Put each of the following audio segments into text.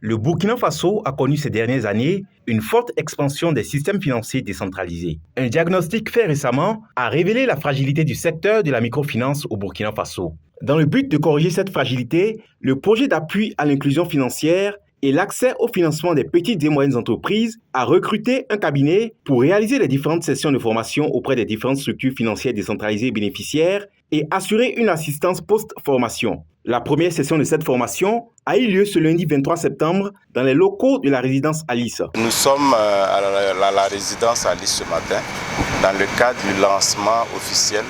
Le Burkina Faso a connu ces dernières années une forte expansion des systèmes financiers décentralisés. Un diagnostic fait récemment a révélé la fragilité du secteur de la microfinance au Burkina Faso. Dans le but de corriger cette fragilité, le projet d'appui à l'inclusion financière et l'accès au financement des petites et moyennes entreprises a recruté un cabinet pour réaliser les différentes sessions de formation auprès des différentes structures financières décentralisées bénéficiaires et assurer une assistance post-formation. La première session de cette formation a eu lieu ce lundi 23 septembre dans les locaux de la résidence Alice. Nous sommes à la résidence Alice ce matin dans le cadre du lancement officiel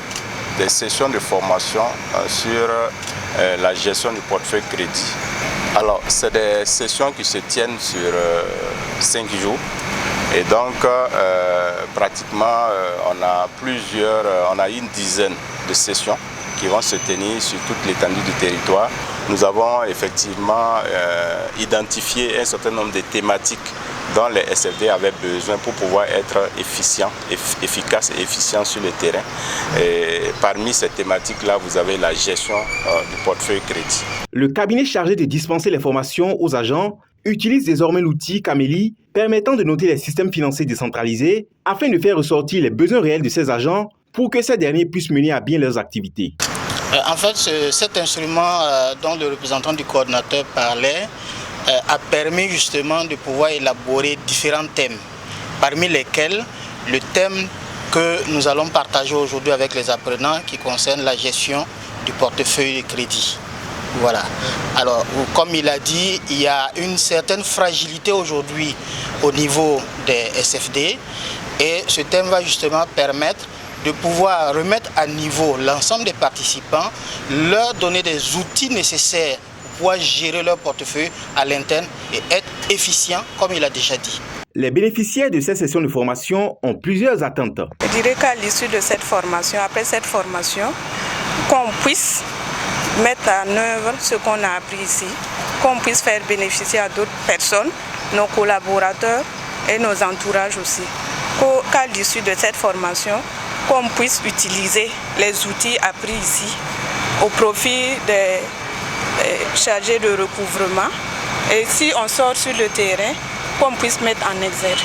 des sessions de formation sur la gestion du portefeuille crédit. Alors, c'est des sessions qui se tiennent sur 5 jours et donc pratiquement on a une dizaine de sessions qui vont se tenir sur toute l'étendue du territoire. Nous avons effectivement identifié un certain nombre de thématiques dont les SFD avaient besoin pour pouvoir être efficaces et efficients sur le terrain. Et parmi ces thématiques-là, vous avez la gestion du portefeuille crédit. Le cabinet chargé de dispenser les formations aux agents utilise désormais l'outil Camélie permettant de noter les systèmes financiers décentralisés afin de faire ressortir les besoins réels de ces agents pour que ces derniers puissent mener à bien leurs activités. En fait, cet instrument dont le représentant du coordinateur parlait a permis justement de pouvoir élaborer différents thèmes, parmi lesquels le thème que nous allons partager aujourd'hui avec les apprenants qui concerne la gestion du portefeuille de crédit. Voilà. Alors, comme il a dit, il y a une certaine fragilité aujourd'hui au niveau des SFD et ce thème va justement permettre de pouvoir remettre à niveau l'ensemble des participants, leur donner des outils nécessaires pour pouvoir gérer leur portefeuille à l'interne et être efficient, comme il a déjà dit. Les bénéficiaires de ces sessions de formation ont plusieurs attentes. Je dirais qu'à l'issue de cette formation, après cette formation, qu'on puisse mettre en œuvre ce qu'on a appris ici, qu'on puisse faire bénéficier à d'autres personnes, nos collaborateurs et nos entourages aussi. Qu'à l'issue de cette formation, qu'on puisse utiliser les outils appris ici au profit des chargés de recouvrement. Et si on sort sur le terrain, qu'on puisse mettre en exergue.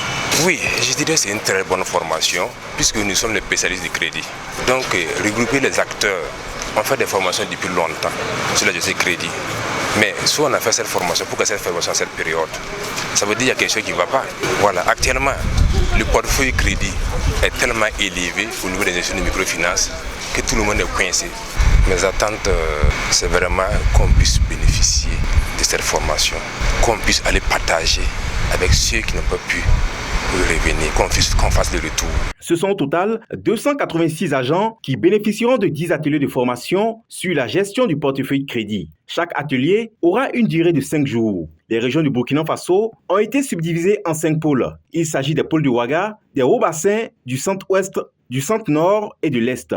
Oui, je dirais que c'est une très bonne formation puisque nous sommes les spécialistes du crédit. Donc, regrouper les acteurs, on fait des formations depuis longtemps sur la gestion du crédit. Mais soit on a fait cette formation, pour que cette formation à cette période, ça veut dire qu'il y a quelque chose qui ne va pas. Voilà, actuellement, le portefeuille crédit est tellement élevé au niveau des gestions de microfinance que tout le monde est coincé. Mes attentes, c'est vraiment qu'on puisse bénéficier de cette formation, qu'on puisse aller partager avec ceux qui n'ont pas pu revenir, qu'on fasse le retour. Ce sont au total 286 agents qui bénéficieront de 10 ateliers de formation sur la gestion du portefeuille crédit. Chaque atelier aura une durée de 5 jours. Les régions du Burkina Faso ont été subdivisées en 5 pôles. Il s'agit des pôles du Ouaga, des hauts bassins, du centre-ouest, du centre-nord et de l'est.